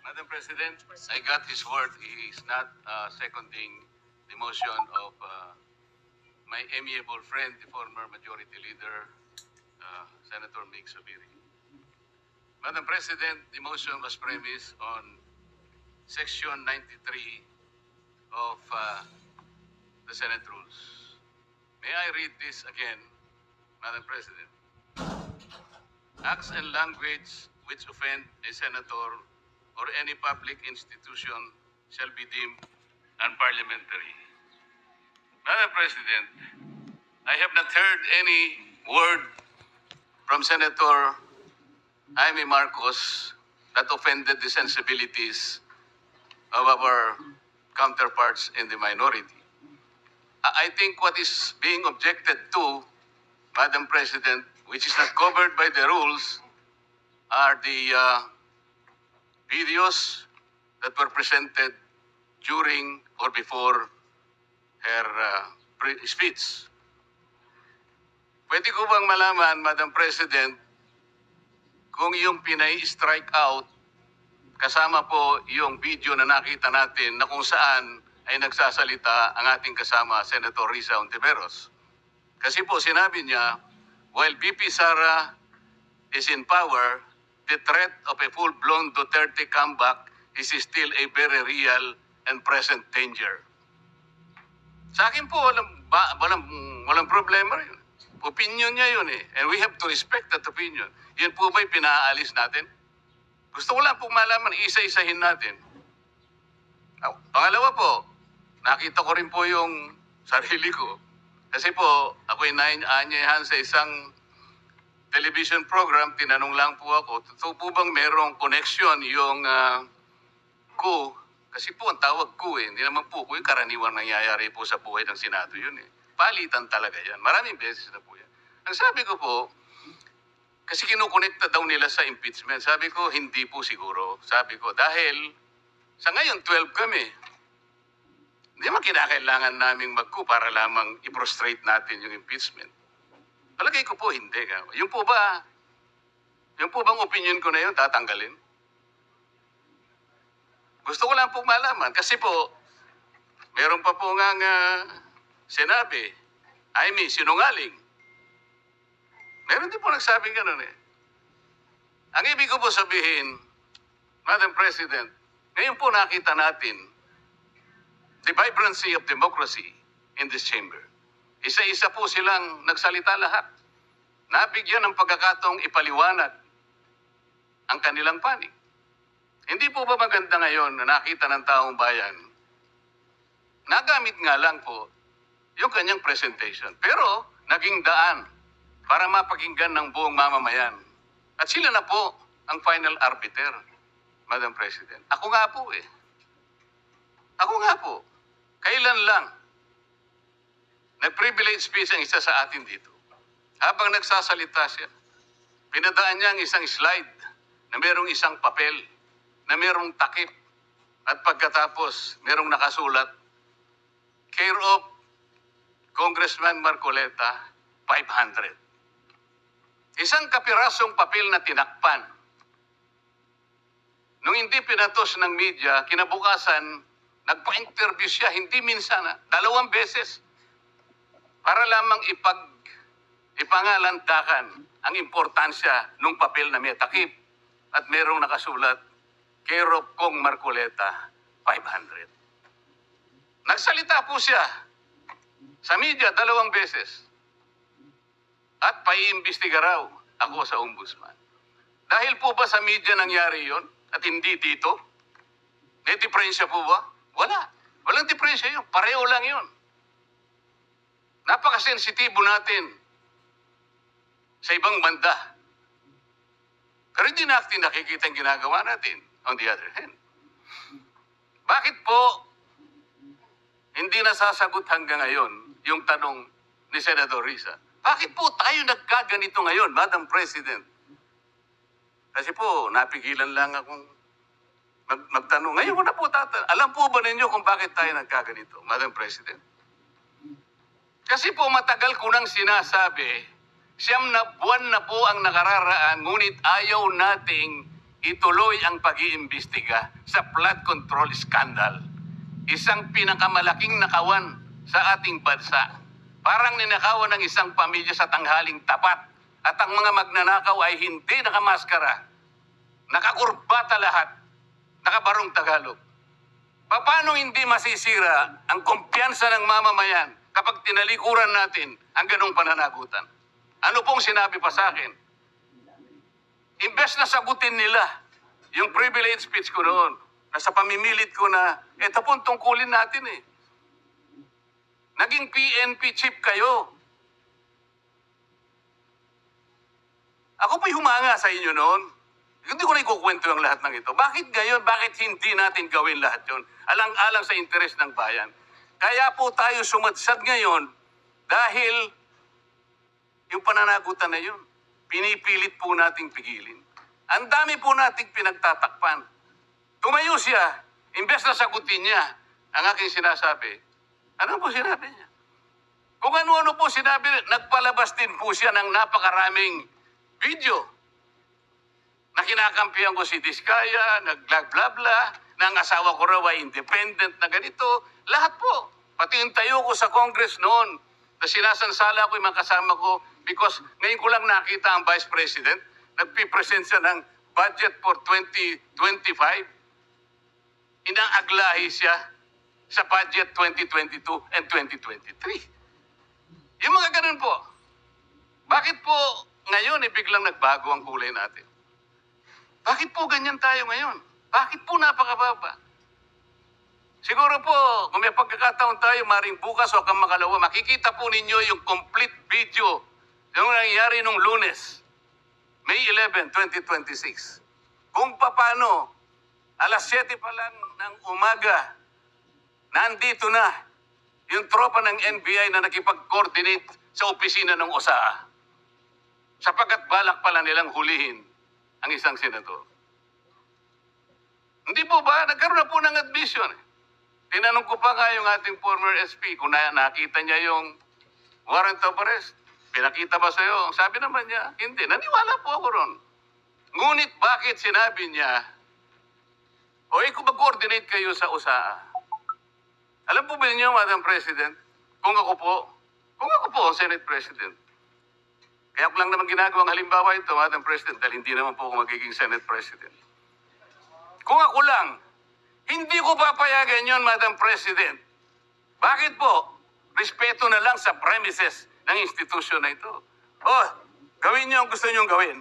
Madam President, I got his word. He is not seconding the motion of my amiable friend, the former Majority Leader, Senator Mig Subiri. Madam President, the motion was premised on Section 93 of the Senate Rules. May I read this again, Madam President? Acts and language which offend a senator or any public institution shall be deemed unparliamentary. Madam President, I have not heard any word from Senator Jaime Marcos that offended the sensibilities of our counterparts in the minority. I think what is being objected to, Madam President, which is not covered by the rules, are the videos that were presented during or before her speech. Pwede ko bang malaman, Madam President, kung yung pinay-strike out, kasama po yung video na nakita natin na kung saan ay nagsasalita ang ating kasama, Senator Risa Ontiveros. Kasi po sinabi niya, while VP Sara is in power, the threat of a full-blown Duterte comeback is still a very real and present danger. Sa akin po, walang problema yun. Opinion niya yun eh. And we have to respect that opinion. Yan po ba'y pinaalis natin? Gusto ko lang pong malaman, isa-isahin natin. Pangalawa po, nakita ko rin po yung sarili ko. Kasi po, ako'y naanyayahan sa isang television program, tinanong lang po ako, totoo po bang merong connection yung coup? Kasi po ang tawag coup eh, hindi naman po yung karaniwang nangyayari po sa buhay ng Senado yun eh. Palitan talaga yan. Maraming beses na po yan. Ang sabi ko po, kasi kinukonekta daw nila sa impeachment. Sabi ko, hindi po siguro. Sabi ko, dahil sa ngayon 12 kami. Hindi naman kinakailangan naming mag-coup para lamang i-prostrate natin yung impeachment. Palagay ko po, hindi. Yung po bang opinion ko na yun, tatanggalin? Gusto ko lang po malaman. Kasi po, meron pa po nga sinabi, Jaime, sinungaling. Meron din po nagsabing gano'n eh. Ang ibig ko po sabihin, Madam President, ngayon po nakita natin the vibrancy of democracy in this chamber. Isa-isa po silang nagsalita lahat. Nabigyan ng pagkakataong ipaliwanag ang kanilang panig. Hindi po ba maganda ngayon na nakita ng taong bayan, nagamit nga lang po yung kanyang presentation. Pero naging daan para mapakinggan ng buong mamamayan. At sila na po ang final arbiter, Madam President. Ako nga po eh. Ako nga po. Kailan lang nag-privilege speech ang isa sa atin dito. Habang nagsasalita siya, pinadaan niya ang isang slide na merong isang papel, na merong takip, at pagkatapos merong nakasulat, care of Congressman Marcoleta, 500. Isang kapirasong papel na tinakpan. Nung hindi pinatos ng media, kinabukasan, nagpa-interview siya, hindi minsan, 2 beses, para lamang ipangalandakan ang importansya ng papel na may takip at merong nakasulat, care of Kong Marcoleta, 500. Nagsalita po siya sa media 2 beses at paiimbestiga raw ako sa ombudsman. Dahil po ba sa media nangyari yon at hindi dito? May diferensya po ba? Wala. Walang diferensya yun. Pareho lang yun. Napakasensitibo natin sa ibang banda. Pero hindi natin nakikita ang ginagawa natin. On the other hand, bakit po hindi nasasagot hanggang ngayon yung tanong ni Senator Risa? Bakit po tayo nagkaganito ngayon, Madam President? Kasi po, napigilan lang akong magtanong. Ngayon ko na po tatanong. Alam po ba ninyo kung bakit tayo nagkaganito, Madam President? Kasi po matagal ko nang sinasabi, 9 buwan na po ang nakararaan, ngunit ayaw nating ituloy ang pag-iimbestiga sa flood control scandal. Isang pinakamalaking nakawan sa ating bansa. Parang ninakawan ng isang pamilya sa tanghaling tapat at ang mga magnanakaw ay hindi nakamaskara. Nakakurbata lahat. Nakabarong Tagalog. Paano hindi masisira ang kumpiyansa ng mamamayan kapag tinalikuran natin ang ganong pananagutan? Ano pong sinabi pa sa akin? Imbes na sagutin nila yung privilege speech ko noon, na sa pamimilit ko na, ito pong tungkulin natin eh. Naging PNP chief kayo. Ako po'y humanga sa inyo noon. Hindi ko na ikukwento yung lahat ng ito. Bakit ngayon? Bakit hindi natin gawin lahat yun? Alang-alang sa interes ng bayan. Kaya po tayo sumadsad ngayon dahil yung pananagutan na yun, pinipilit po nating pigilin. Ang dami po nating pinagtatakpan. Tumayo siya, imbes na sagutin niya ang aking sinasabi. Ano po sinabi niya? Kung ano-ano po sinabi, nagpalabas din po siya ng napakaraming video na kinakampihan ko si Diskaya, nag-bla-bla-bla, na ang asawa ko raw ay independent na ganito. Lahat po. Pati yung tayo ko sa Congress noon, na sinasansala ko yung mga kasama ko because ngayon ko lang nakita ang Vice President, nagpipresent siya ng budget for 2025. Inaaglahi siya sa budget 2022 and 2023. Yung mga ganun po. Bakit po ngayon biglang nagbago ang kulay natin? Bakit po ganyan tayo ngayon? Bakit po napakababa? Siguro po, kung may pagkakataon tayo, maring bukas o kang makalawa, makikita po ninyo yung complete video yung nangyari nung Lunes, May 11, 2026. Kung paano, alas 7 pa lang ng umaga, nandito na yung tropa ng NBI na nakipag-coordinate sa opisina ng OSAA. Sapagkat balak pala nilang hulihin ang isang senador. Hindi po ba? Nagkaroon na po ng admission. Tinanong ko pa nga yung ating former SP kung nakita niya yung warrant of arrest. Pinakita ba sa'yo? Sabi naman niya, hindi. Naniwala po ako ron. Ngunit bakit sinabi niya, o kung mag-coordinate kayo sa OSAA? Alam po ba niyo, Madam President, kung ako po ang Senate President, kaya ko lang naman ginagawang halimbawa ito, Madam President, dahil hindi naman po ako magiging Senate President. Kung ako lang, hindi ko papayagan yon, Madam President. Bakit po? Respeto na lang sa premises ng institusyon na ito. Oh, gawin niyo ang gusto niyong gawin.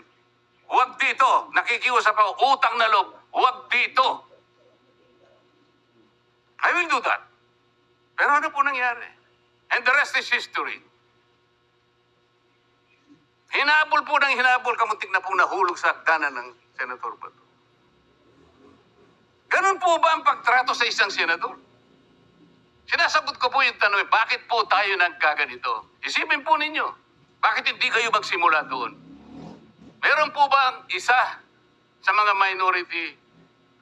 Huwag dito. Nakikiusap ako, utang na loob. Huwag dito. I will do that. Pero ano po nangyari? And the rest is history. Hinabol po ng hinabol, kamuntik na po nahulog sa hagdanan ng Senator Bato. Ganun po ba ang pagtrato sa isang senador? Sinasagot ko po yung tanong, bakit po tayo nagkaganito? Isipin po ninyo, bakit hindi kayo magsimula doon? Meron po ba isa sa mga minority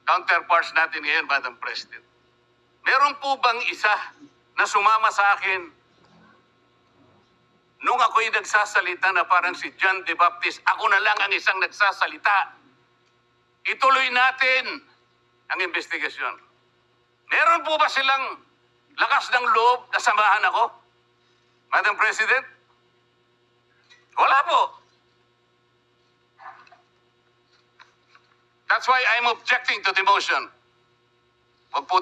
counterparts natin ngayon, Madam President? Meron po bang isa na sumama sa akin nung ako'y nagsasalita na parang si John the Baptist, ako na lang ang isang nagsasalita. Ituloy natin ang investigasyon. Meron po ba silang lakas ng loob na samahan ako? Madam President? Wala po. That's why I'm objecting to the motion. Wag po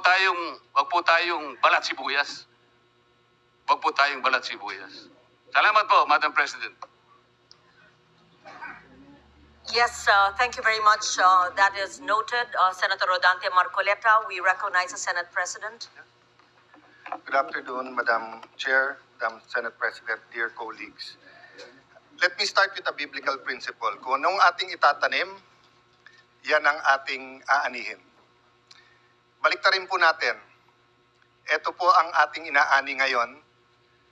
tayong balat sibuyas. Wag po tayong balat sibuyas. Salamat po, Madam President. Yes, thank you very much. That is noted. Senator Rodante Marcoleta, we recognize the Senate President. Good afternoon, Madam Chair, Madam Senate President, dear colleagues. Let me start with a biblical principle. Kung anong ating itatanim, yan ang ating aanihin. Baliktarin po natin. Ito po ang ating inaani ngayon.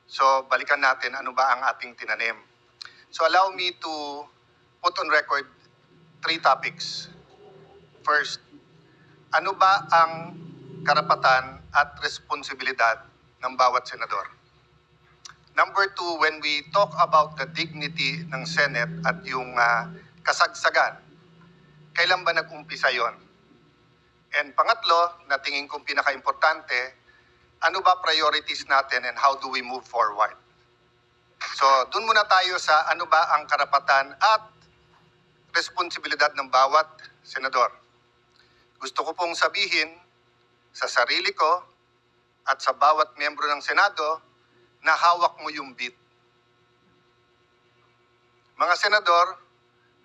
So, balikan natin ano ba ang ating tinanim. So, allow me to put on record 3 topics. First, ano ba ang karapatan at responsibilidad ng bawat senador? Number 2, when we talk about the dignity ng Senate at yung kasagsagan, kailan ba nag-umpisa yon? And pangatlo, na tingin kong pinaka-importante, ano ba priorities natin and how do we move forward? So, dun muna tayo sa ano ba ang karapatan at responsibilidad ng bawat senador. Gusto ko pong sabihin sa sarili ko at sa bawat miyembro ng Senado na hawak mo yung beat. Mga senador,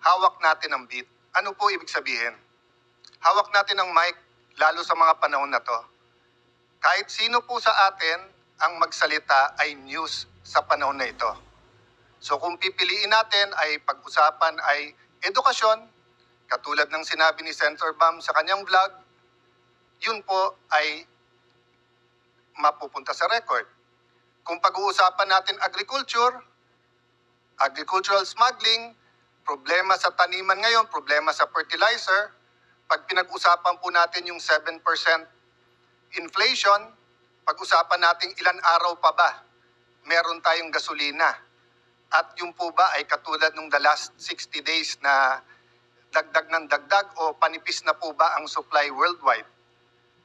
hawak natin ang beat. Ano po ibig sabihin? Hawak natin ang mic, lalo sa mga panahon na to. Kahit sino po sa atin ang magsalita ay news sa panahon na ito. So kung pipiliin natin ay pag-usapan ay edukasyon, katulad ng sinabi ni Senator Bam sa kanyang vlog, yun po ay mapupunta sa record. Kung pag-uusapan natin agricultural smuggling, problema sa taniman ngayon, problema sa fertilizer, pag pinag-usapan po natin yung 7% inflation, pag-usapan natin ilan araw pa ba meron tayong gasolina. At yung po ba ay katulad nung the last 60 days na dagdag ng dagdag o panipis na po ba ang supply worldwide?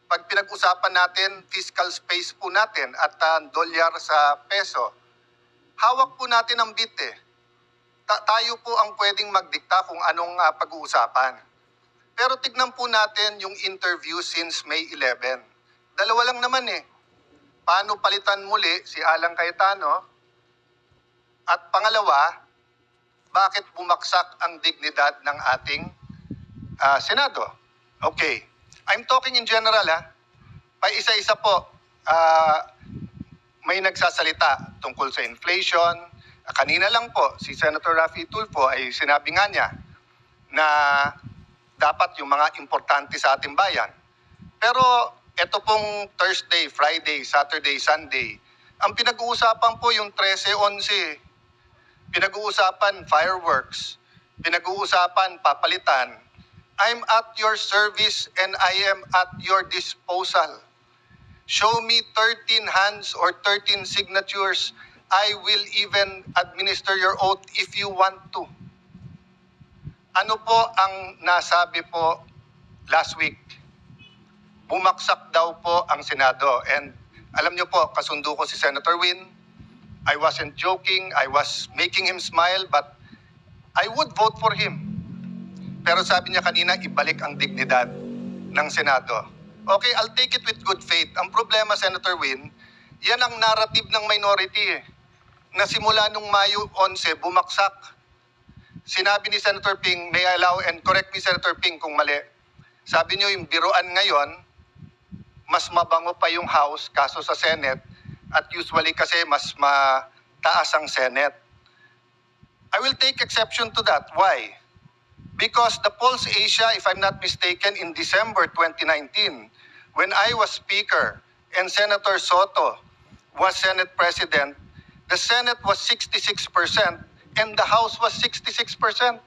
Pag pinag-usapan natin fiscal space po natin at dolyar sa peso, hawak po natin ang bit eh. Tayo po ang pwedeng magdikta kung anong pag-uusapan. Pero tignan po natin yung interview since May 11. Dalawa lang naman eh. Paano palitan muli si Alan Cayetano? At pangalawa, bakit bumaksak ang dignidad ng ating Senado? Okay. I'm talking in general Pa isa-isa po, may nagsasalita tungkol sa inflation. Kanina lang po, si Senator Raffy Tulfo ay sinabi nga niya na dapat yung mga importante sa ating bayan. Pero ito pong Thursday, Friday, Saturday, Sunday, ang pinag-uusapan po yung 13-11. Pinag-uusapan fireworks. Pinag-uusapan papalitan. I'm at your service and I am at your disposal. Show me 13 hands or 13 signatures. I will even administer your oath if you want to. Ano po ang nasabi po last week? Bumaksak daw po ang Senado. And alam niyo po, kasundo ko si Senator Win. I wasn't joking. I was making him smile, but I would vote for him. Pero sabi niya kanina, ibalik ang dignidad ng Senado. Okay, I'll take it with good faith. Ang problema, Senator Win, yan ang narrative ng minority na simula nung Mayo 11, bumaksak. Sinabi ni Senator Ping, may I allow, and correct me Senator Ping kung mali, sabi niyo yung biruan ngayon, mas mabango pa yung House kaso sa Senate at usually kasi mas mataas ang Senate. I will take exception to that. Why? Because the Pulse Asia, if I'm not mistaken, in December 2019, when I was Speaker and Senator Soto was Senate President, the Senate was 66% and the House was 66%.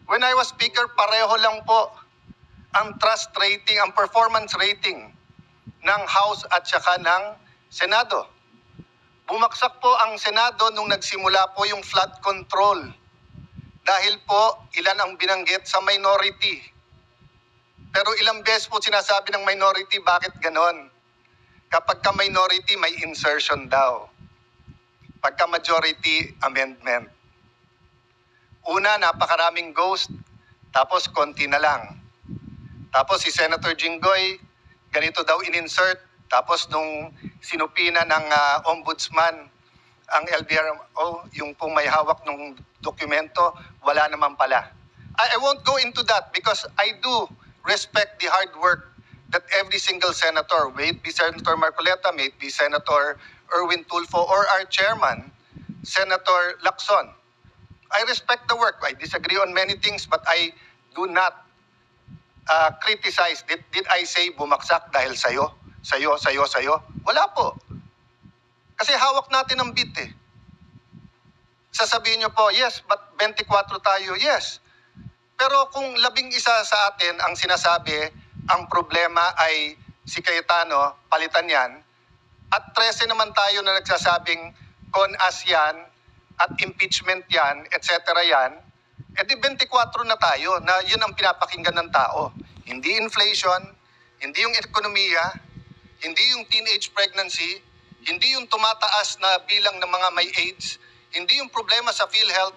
When I was Speaker, pareho lang po ang trust rating, ang performance rating ng House at saka ng Senado. Bumaksak po ang Senado nung nagsimula po yung flood control. Dahil po, ilan ang binanggit sa minority. Pero ilang beses po sinasabi ng minority, bakit ganon? Kapag ka minority, may insertion daw. Pagka majority, amendment. Una, napakaraming ghost, tapos konti na lang. Tapos si Senator Jinggoy, ganito daw in-insert, tapos nung sinupina ng ombudsman, ang LBRO, yung pong may hawak ng dokumento, wala naman pala. I won't go into that because I do respect the hard work that every single senator, may it be Senator Marcoleta, may it be Senator Erwin Tulfo, or our chairman, Senator Lacson. I respect the work. I disagree on many things, but I do not criticize. Did I say bumaksak dahil sayo? Wala po. Kasi hawak natin ang bit eh. Sasabihin nyo po, yes, but 24 tayo, yes. Pero kung 11 sa atin ang sinasabi, ang problema ay si Cayetano, palitan yan, at 13 naman tayo na nagsasabing con as yan, at impeachment yan, etc. yan, E di 24 na tayo na yun ang pinapakinggan ng tao. Hindi inflation, hindi yung ekonomiya, hindi yung teenage pregnancy, hindi yung tumataas na bilang ng mga may AIDS, hindi yung problema sa PhilHealth,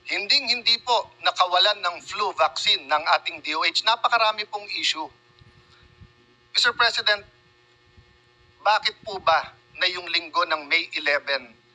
hindi po nakawalan ng flu vaccine ng ating DOH. Napakarami pong issue. Mr. President, bakit po ba na yung linggo ng May 11